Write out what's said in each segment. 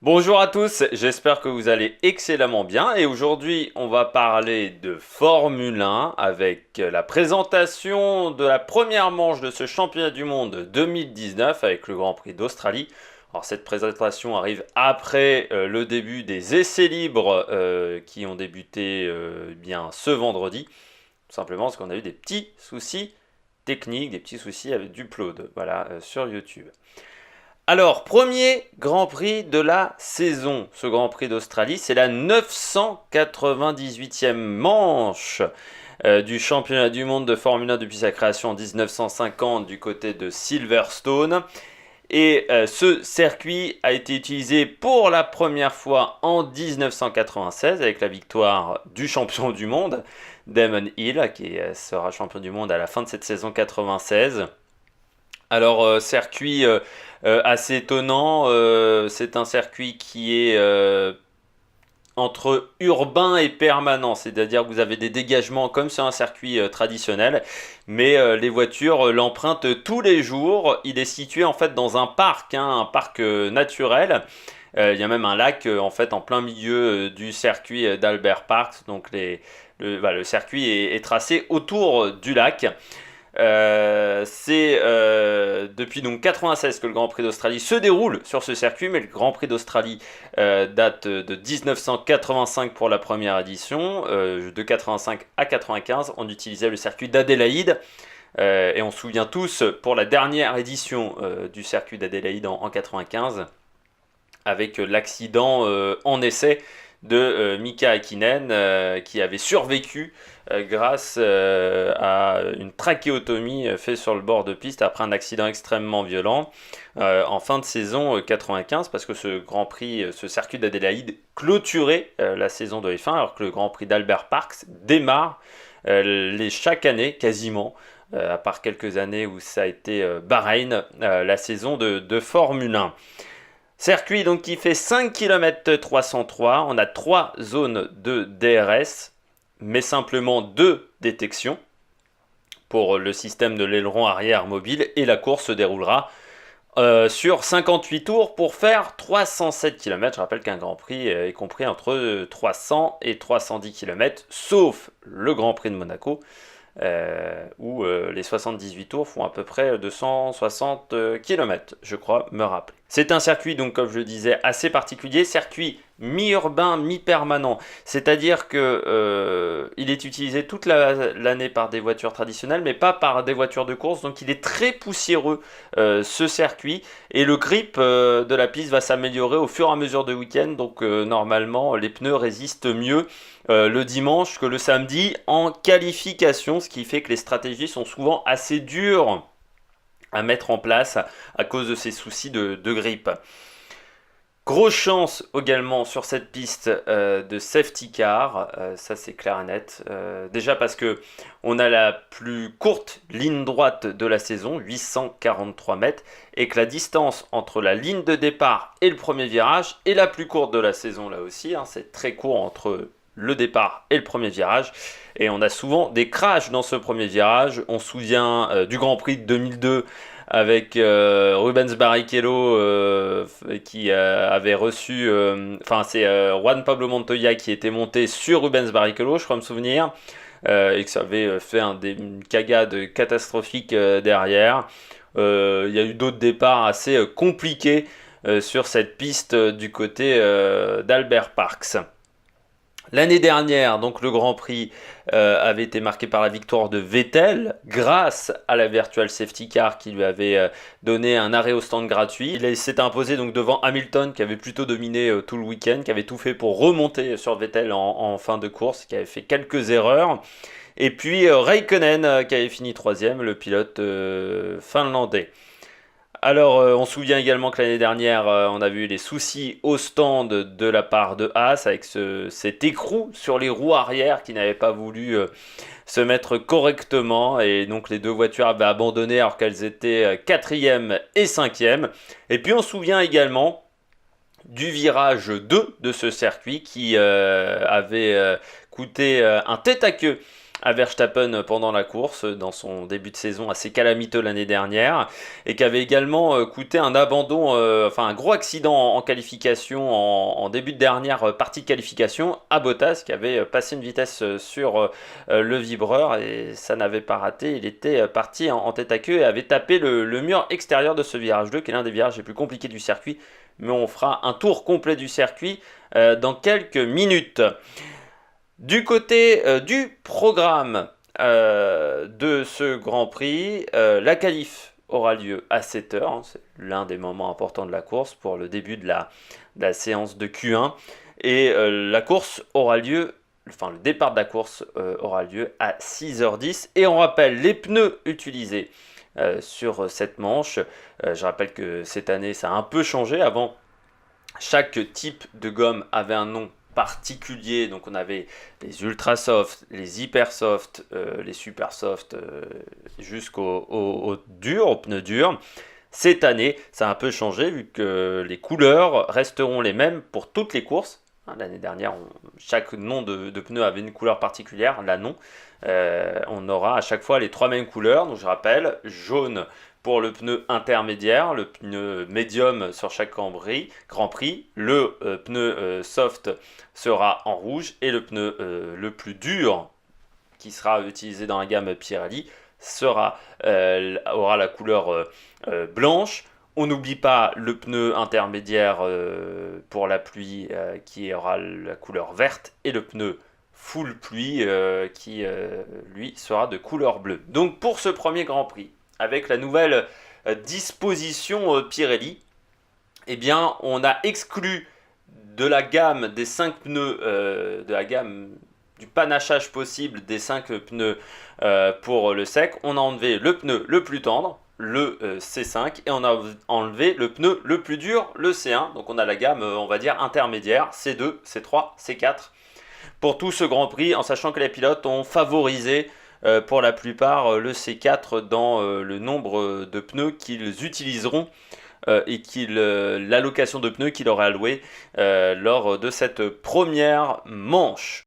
Bonjour à tous, j'espère que vous allez excellemment bien et aujourd'hui on va parler de Formule 1 avec la présentation de la première manche de ce championnat du monde 2019 avec le Grand Prix d'Australie. Alors cette présentation arrive après le début des essais libres qui ont débuté bien ce vendredi, tout simplement parce qu'on a eu des petits soucis techniques, des petits soucis avec du upload, voilà, sur YouTube. Alors, premier Grand Prix de la saison. Ce Grand Prix d'Australie, c'est la 998e manche du championnat du monde de Formule 1 depuis sa création en 1950 du côté de Silverstone. Et ce circuit a été utilisé pour la première fois en 1996 avec la victoire du champion du monde, Damon Hill, qui sera champion du monde à la fin de cette saison 96. Alors, circuit assez étonnant, c'est un circuit qui est entre urbain et permanent, c'est-à-dire que vous avez des dégagements comme sur un circuit traditionnel, mais les voitures l'empruntent tous les jours. Il est situé en fait dans un parc, un parc naturel. Il y a même un lac en fait en plein milieu du circuit d'Albert Park, donc le circuit est tracé autour du lac. C'est depuis donc 96 que le Grand Prix d'Australie se déroule sur ce circuit, mais le Grand Prix d'Australie date de 1985 pour la première édition. De 85 à 95, on utilisait le circuit d'Adélaïde. Et on se souvient tous pour la dernière édition du circuit d'Adélaïde en 95, avec l'accident en essai de Mika Häkkinen qui avait survécu grâce à une trachéotomie faite sur le bord de piste après un accident extrêmement violent en fin de saison 95, parce que ce Grand Prix, ce circuit d'Adélaïde clôturait la saison de F1 alors que le Grand Prix d'Albert Parks démarre chaque année quasiment, à part quelques années où ça a été Bahreïn, la saison de Formule 1. Circuit donc qui fait 5 km 303, on a 3 zones de DRS, mais simplement 2 détections pour le système de l'aileron arrière mobile, et la course se déroulera sur 58 tours pour faire 307 km. Je rappelle qu'un Grand Prix est compris entre 300 et 310 km, sauf le Grand Prix de Monaco, où les 78 tours font à peu près 260 km, je crois me rappeler. C'est un circuit, donc comme je le disais, assez particulier, circuit mi-urbain, mi-permanent, c'est-à-dire que il est utilisé toute l'année par des voitures traditionnelles, mais pas par des voitures de course, donc il est très poussiéreux ce circuit, et le grip de la piste va s'améliorer au fur et à mesure de week-end, donc normalement les pneus résistent mieux le dimanche que le samedi en qualification, ce qui fait que les stratégies sont souvent assez dures à mettre en place à cause de ces soucis de grippe. Grosse chance également sur cette piste de safety car, ça c'est clair et net. Déjà parce que on a la plus courte ligne droite de la saison, 843 mètres, et que la distance entre la ligne de départ et le premier virage est la plus courte de la saison là aussi. C'est très court entre le départ et le premier virage, et on a souvent des crashs dans ce premier virage. On se souvient du Grand Prix de 2002 avec Rubens Barrichello qui avait reçu, c'est Juan Pablo Montoya qui était monté sur Rubens Barrichello, je crois me souvenir, et que ça avait fait une cagade catastrophique derrière. Il y a eu d'autres départs assez compliqués sur cette piste du côté d'Albert Parks. L'année dernière, donc le Grand Prix avait été marqué par la victoire de Vettel grâce à la Virtual Safety Car qui lui avait donné un arrêt au stand gratuit. Il s'est imposé donc devant Hamilton qui avait plutôt dominé tout le week-end, qui avait tout fait pour remonter sur Vettel en fin de course, qui avait fait quelques erreurs. Et puis Raikkonen qui avait fini troisième, le pilote finlandais. Alors, on se souvient également que l'année dernière, on a vu les soucis au stand de la part de Haas avec cet écrou sur les roues arrière qui n'avait pas voulu se mettre correctement, et donc les deux voitures avaient abandonné alors qu'elles étaient quatrième et cinquième. Et puis on se souvient également du virage 2 de ce circuit qui avait coûté un tête à queue à Verstappen pendant la course, dans son début de saison assez calamiteux l'année dernière, et qui avait également coûté un abandon, enfin un gros accident en qualification, en début de dernière partie de qualification, à Bottas, qui avait passé une vitesse sur le vibreur, et ça n'avait pas raté, il était parti en tête à queue et avait tapé le mur extérieur de ce virage 2, qui est l'un des virages les plus compliqués du circuit, mais on fera un tour complet du circuit dans quelques minutes. Du côté du programme de ce Grand Prix, la qualif aura lieu à 7h, hein, c'est l'un des moments importants de la course pour le début de la séance de Q1, et la course aura lieu, enfin le départ de la course aura lieu à 6h10, et on rappelle les pneus utilisés sur cette manche. Je rappelle que cette année ça a un peu changé. Avant, chaque type de gomme avait un nom particulier, donc on avait les ultra soft, les hyper soft, les super soft, jusqu'au dur, au pneu dur. Cette année, ça a un peu changé vu que les couleurs resteront les mêmes pour toutes les courses. L'année dernière, chaque nom de pneu avait une couleur particulière, là non. On aura à chaque fois les 3 mêmes couleurs, donc je rappelle, jaune pour le pneu intermédiaire, le pneu médium sur chaque Grand Prix, le pneu soft sera en rouge, et le pneu le plus dur qui sera utilisé dans la gamme Pirelli aura la couleur blanche. On n'oublie pas le pneu intermédiaire pour la pluie qui aura la couleur verte, et le pneu full pluie qui lui sera de couleur bleue. Donc pour ce premier Grand Prix, avec la nouvelle disposition Pirelli, eh bien on a exclu de la gamme des 5 pneus, de la gamme du panachage possible des 5 pneus pour le sec, on a enlevé le pneu le plus tendre, le C5, et on a enlevé le pneu le plus dur, le C1. Donc on a la gamme, on va dire, intermédiaire, C2, C3, C4, pour tout ce Grand Prix, en sachant que les pilotes ont favorisé pour la plupart le C4 dans le nombre de pneus qu'ils utiliseront et l'allocation de pneus qu'il aura alloué lors de cette première manche.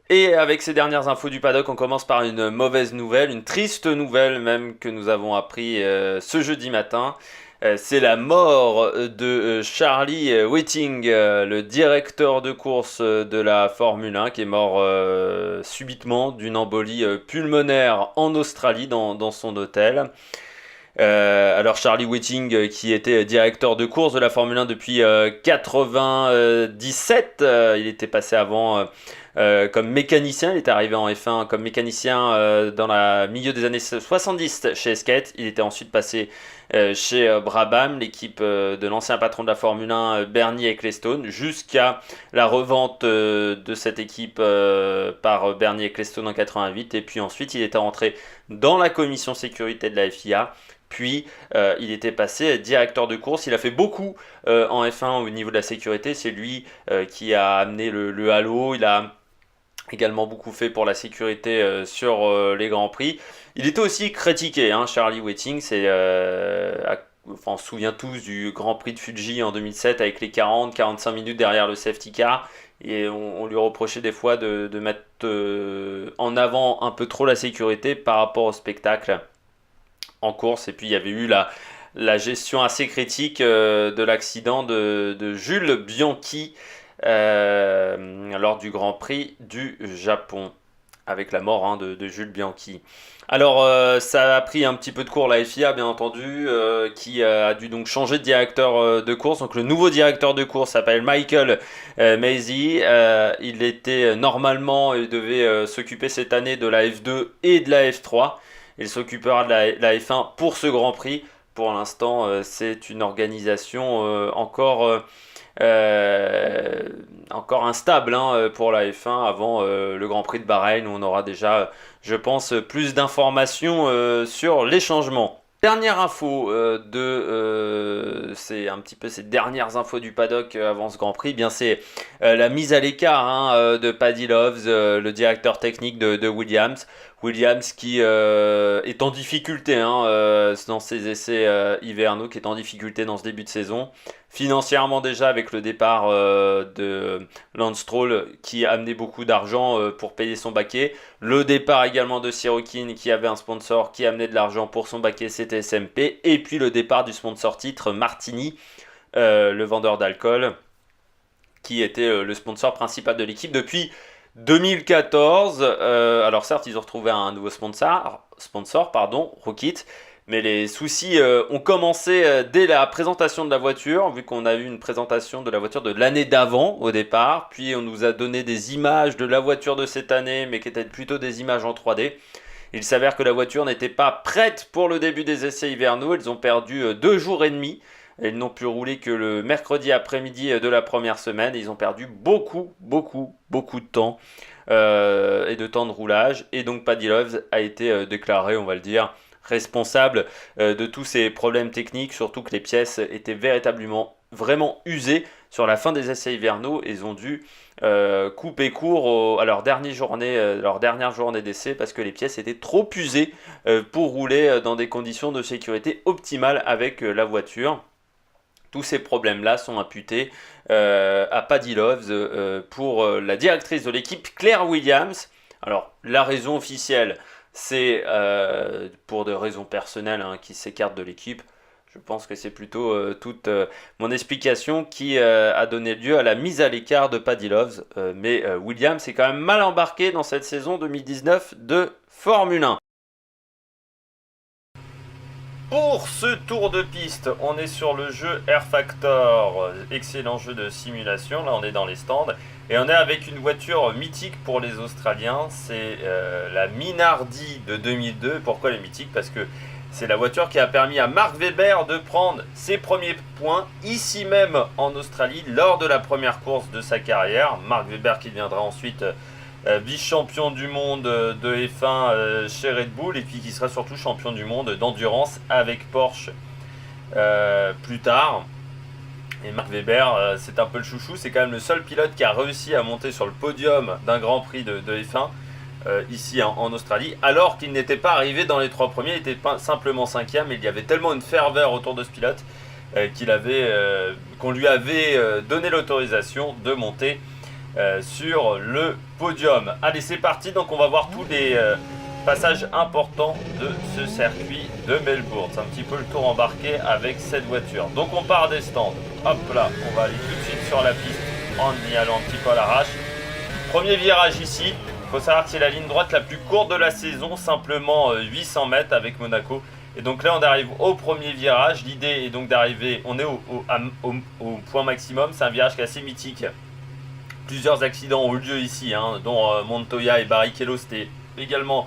Et avec ces dernières infos du paddock, on commence par une mauvaise nouvelle, une triste nouvelle même, que nous avons appris ce jeudi matin. C'est la mort de Charlie Whiting, le directeur de course de la Formule 1, qui est mort subitement d'une embolie pulmonaire en Australie, dans son hôtel. Alors Charlie Whiting, qui était directeur de course de la Formule 1 depuis 97, il était passé avant comme mécanicien, il est arrivé en F1 comme mécanicien dans le milieu des années 70 chez Esquette. Il était ensuite passé chez Brabham, l'équipe de l'ancien patron de la Formule 1, Bernie Ecclestone, jusqu'à la revente de cette équipe par Bernie Ecclestone en 88. Et puis ensuite, il était rentré dans la commission sécurité de la FIA. Puis il était passé directeur de course. Il a fait beaucoup en F1 au niveau de la sécurité. C'est lui qui a amené le halo. Il a également beaucoup fait pour la sécurité sur les Grands Prix. Il était aussi critiqué, hein, Charlie Whiting. On se souvient tous du Grand Prix de Fuji en 2007 avec les 40-45 minutes derrière le safety car. Et on lui reprochait des fois de mettre en avant un peu trop la sécurité par rapport au spectacle en course. Et puis il y avait eu la gestion assez critique de l'accident de Jules Bianchi lors du Grand Prix du Japon, avec la mort de Jules Bianchi. Alors ça a pris un petit peu de cours la FIA, bien entendu, qui a dû donc changer de directeur de course. Donc le nouveau directeur de course s'appelle Michael Maisie. Il était normalement, il devait s'occuper cette année de la F2 et de la F3. Il s'occupera de la F1 pour ce Grand Prix. Pour l'instant, c'est une organisation encore instable pour la F1 avant le Grand Prix de Bahreïn, où on aura déjà, je pense, plus d'informations sur les changements. Dernière info c'est un petit peu ces dernières infos du paddock avant ce Grand Prix, bien c'est la mise à l'écart de Paddy Loves, le directeur technique de Williams. Williams qui est en difficulté dans ses essais hivernaux, qui est en difficulté dans ce début de saison. financièrement déjà avec le départ de Lance Stroll qui amenait beaucoup d'argent pour payer son baquet. Le départ également de Sirotkin qui avait un sponsor qui amenait de l'argent pour son baquet, c'était SMP. Et puis le départ du sponsor titre Martini, le vendeur d'alcool, qui était le sponsor principal de l'équipe depuis 2014. Alors certes, ils ont retrouvé un nouveau sponsor, Rocket. Mais les soucis ont commencé dès la présentation de la voiture, vu qu'on a eu une présentation de la voiture de l'année d'avant au départ. Puis on nous a donné des images de la voiture de cette année, mais qui étaient plutôt des images en 3D. Il s'avère que la voiture n'était pas prête pour le début des essais hivernaux. Ils ont perdu 2 jours et demi. Ils n'ont pu rouler que le mercredi après-midi de la première semaine. Ils ont perdu beaucoup de temps et de temps de roulage. Et donc Paddy Loves a été déclaré, on va le dire, responsable de tous ces problèmes techniques, surtout que les pièces étaient vraiment usées sur la fin des essais hivernaux. Ils ont dû couper court à leur dernière journée d'essai parce que les pièces étaient trop usées pour rouler dans des conditions de sécurité optimales avec la voiture. Tous ces problèmes-là sont imputés à Paddy Loves pour la directrice de l'équipe, Claire Williams. Alors, la raison officielle, c'est pour des raisons personnelles qui s'écartent de l'équipe. Je pense que c'est plutôt toute mon explication qui a donné lieu à la mise à l'écart de Paddy Loves. Mais Williams est quand même mal embarqué dans cette saison 2019 de Formule 1. Pour ce tour de piste, on est sur le jeu Air Factor, excellent jeu de simulation. Là, on est dans les stands et on est avec une voiture mythique pour les Australiens. C'est la Minardi de 2002. Pourquoi elle est mythique? Parce que c'est la voiture qui a permis à Mark Webber de prendre ses premiers points ici même en Australie lors de la première course de sa carrière. Mark Webber qui deviendra ensuite vice-champion du monde de F1 chez Red Bull et puis qui sera surtout champion du monde d'endurance avec Porsche plus tard. Et Mark Webber, c'est un peu le chouchou, c'est quand même le seul pilote qui a réussi à monter sur le podium d'un Grand Prix de F1 ici en Australie, alors qu'il n'était pas arrivé dans les 3 premiers, il était pas simplement 5e, mais il y avait tellement une ferveur autour de ce pilote qu'on lui avait donné l'autorisation de monter sur le podium. Allez, c'est parti, donc on va voir tous les passages importants de ce circuit de Melbourne. C'est un petit peu le tour embarqué avec cette voiture. Donc on part des stands, hop là, on va aller tout de suite sur la piste en y allant un petit peu à l'arrache. Premier virage ici, il faut savoir que c'est la ligne droite la plus courte de la saison, simplement 800 mètres avec Monaco. Et donc là on arrive au premier virage, l'idée est donc d'arriver, on est au point maximum, c'est un virage qui est assez mythique. Plusieurs accidents ont eu lieu ici, dont Montoya et Barrichello, c'était également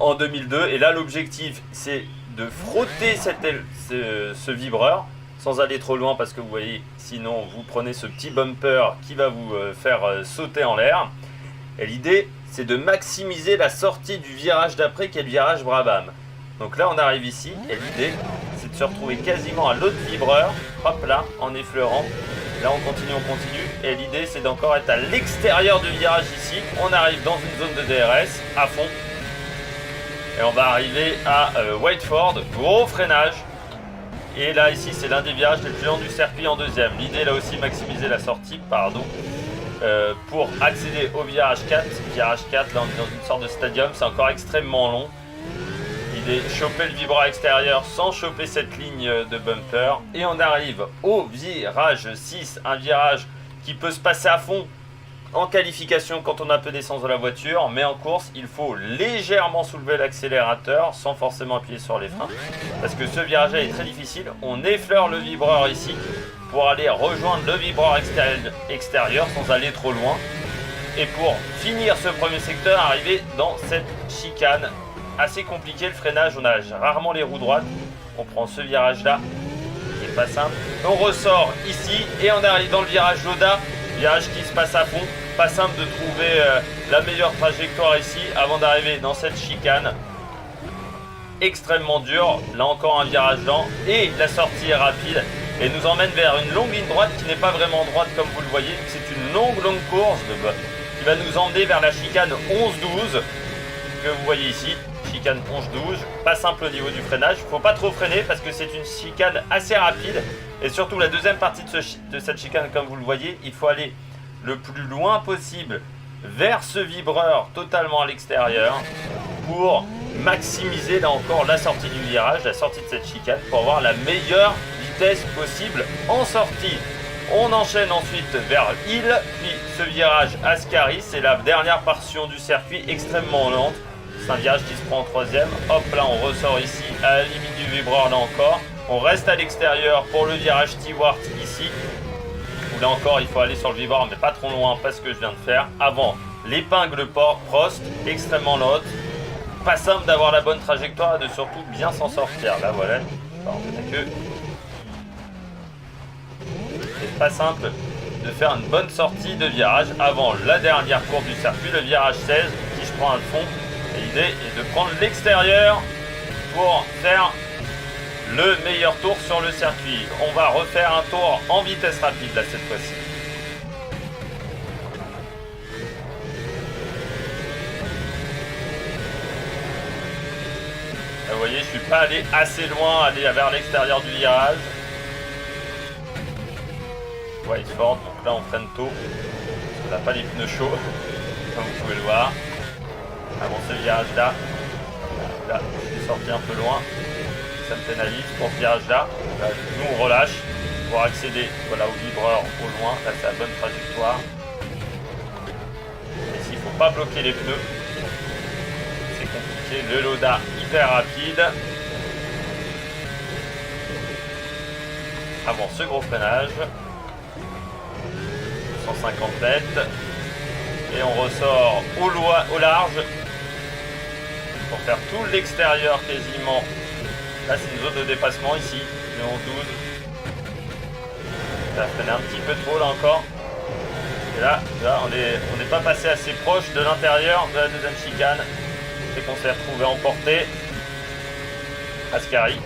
en 2002. Et là, l'objectif, c'est de frotter ce vibreur sans aller trop loin parce que vous voyez, sinon vous prenez ce petit bumper qui va vous faire sauter en l'air. Et l'idée, c'est de maximiser la sortie du virage d'après qui est le virage Brabham. Donc là, on arrive ici et l'idée, c'est de se retrouver quasiment à l'autre vibreur, hop là, en effleurant. Là on continue, et l'idée c'est d'encore être à l'extérieur du virage ici. On arrive dans une zone de DRS à fond et on va arriver à Whiteford, gros freinage. Et là ici c'est l'un des virages les plus lents du circuit en deuxième. L'idée là aussi maximiser la sortie, pour accéder au virage 4. Virage 4, là on est dans une sorte de stadium, c'est encore extrêmement long. Choper le vibreur extérieur sans choper cette ligne de bumper. Et on arrive au virage 6, un virage qui peut se passer à fond en qualification quand on a peu d'essence dans la voiture, mais en course il faut légèrement soulever l'accélérateur sans forcément appuyer sur les freins parce que ce virage là est très difficile. On effleure le vibreur ici pour aller rejoindre le vibreur extérieur sans aller trop loin et pour finir ce premier secteur, arriver dans cette chicane assez compliqué. Le freinage, on a rarement les roues droites. On prend ce virage là qui est pas simple, on ressort ici et on arrive dans le virage Loda, virage qui se passe à fond. Pas simple de trouver la meilleure trajectoire ici avant d'arriver dans cette chicane extrêmement dure. Là encore un virage lent et la sortie est rapide et nous emmène vers une longue ligne droite qui n'est pas vraiment droite comme vous le voyez. C'est une longue course qui va nous emmener vers la chicane 11-12 que vous voyez ici. chicane 11-12, pas simple au niveau du freinage. Faut pas trop freiner parce que c'est une chicane assez rapide. Et surtout la deuxième partie de cette chicane, comme vous le voyez, il faut aller le plus loin possible vers ce vibreur totalement à l'extérieur pour maximiser là encore la sortie du virage, la sortie de cette chicane pour avoir la meilleure vitesse possible en sortie. On enchaîne ensuite vers Hill, puis ce virage Ascari, c'est la dernière portion du circuit extrêmement lente. C'est un virage qui se prend en troisième. Hop, là on ressort ici à la limite du vibreur là encore. On reste à l'extérieur pour le virage Stewart ici. Où là encore il faut aller sur le vibreur mais pas trop loin, pas ce que je viens de faire. Avant l'épingle Prost, extrêmement lente. Pas simple d'avoir la bonne trajectoire et de surtout bien s'en sortir. Là voilà, c'est pas simple de faire une bonne sortie de virage avant la dernière courbe du circuit, le virage 16 qui je prends à fond. Et l'idée est de prendre l'extérieur pour faire le meilleur tour sur le circuit. On va refaire un tour en vitesse rapide là cette fois-ci. Vous voyez, je suis pas allé assez loin, aller vers l'extérieur du virage. Whiteford, donc là on freine tôt. On n'a pas les pneus chauds, comme vous pouvez le voir. Avant ce virage là, là je suis sorti un peu loin. Ça me pénalise pour ce virage là. Là nous on relâche pour accéder voilà, au vibreur au loin. Là c'est la bonne trajectoire. Ici il ne faut pas bloquer les pneus. C'est compliqué. Le Loda hyper rapide. Avant ce gros freinage. 150 mètres. Et on ressort au large. Pour faire tout l'extérieur quasiment. Là c'est une zone de dépassement ici. Le 11-12. Ça a freiné un petit peu trop là encore. Et là on n'est pas passé assez proche de l'intérieur de la deuxième chicane. C'est qu'on s'est retrouvé emporté. Ascari.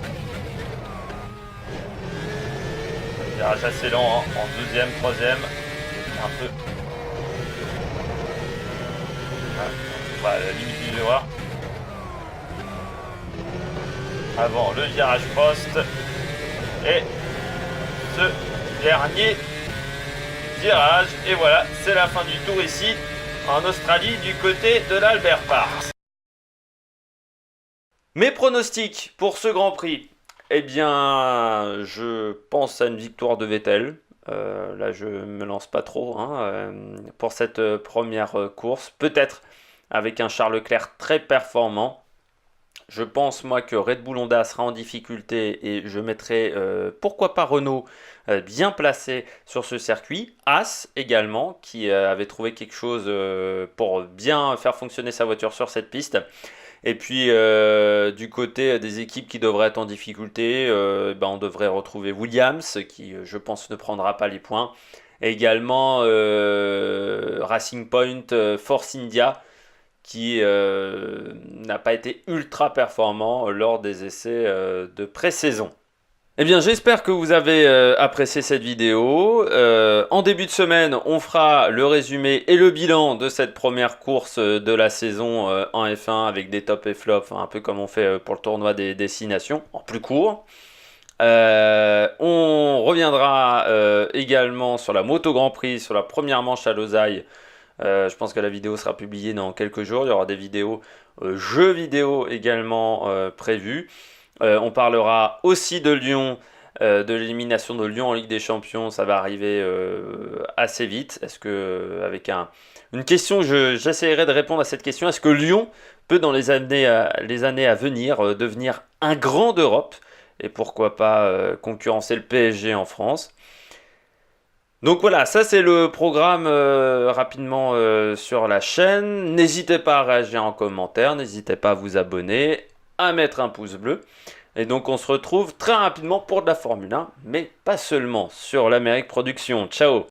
Virage assez lent hein, en deuxième, troisième. Un peu. Voilà, la limite du virage. Avant le virage Prost. Et ce dernier virage. Et voilà, c'est la fin du tour ici en Australie du côté de l'Albert Park. Mes pronostics pour ce Grand Prix, eh bien, je pense à une victoire de Vettel. Là, je me lance pas trop hein, pour cette première course. Peut-être avec un Charles Leclerc très performant. Je pense, moi, que Red Bull Honda sera en difficulté et je mettrai, pourquoi pas Renault, bien placé sur ce circuit. As également, qui avait trouvé quelque chose pour bien faire fonctionner sa voiture sur cette piste. Et puis, du côté des équipes qui devraient être en difficulté, on devrait retrouver Williams, qui, je pense, ne prendra pas les points. Et également, Racing Point, Force India, qui n'a pas été ultra performant lors des essais de pré-saison. Eh bien, j'espère que vous avez apprécié cette vidéo. En début de semaine, on fera le résumé et le bilan de cette première course de la saison en F1 avec des tops et flops, un peu comme on fait pour le tournoi des destinations, en plus court. On reviendra également sur la Moto Grand Prix, sur la première manche à Losail. Je pense que la vidéo sera publiée dans quelques jours. Il y aura des vidéos jeux vidéo également prévues. On parlera aussi de Lyon, de l'élimination de Lyon en Ligue des Champions. Ça va arriver assez vite. Est-ce que, avec une question, j'essaierai de répondre à cette question. Est-ce que Lyon peut, dans les années à venir, devenir un grand d'Europe? Et pourquoi pas concurrencer le PSG en France? Donc voilà, ça c'est le programme rapidement sur la chaîne. N'hésitez pas à réagir en commentaire, n'hésitez pas à vous abonner, à mettre un pouce bleu. Et donc on se retrouve très rapidement pour de la Formule 1, mais pas seulement sur l'Amérique Production. Ciao!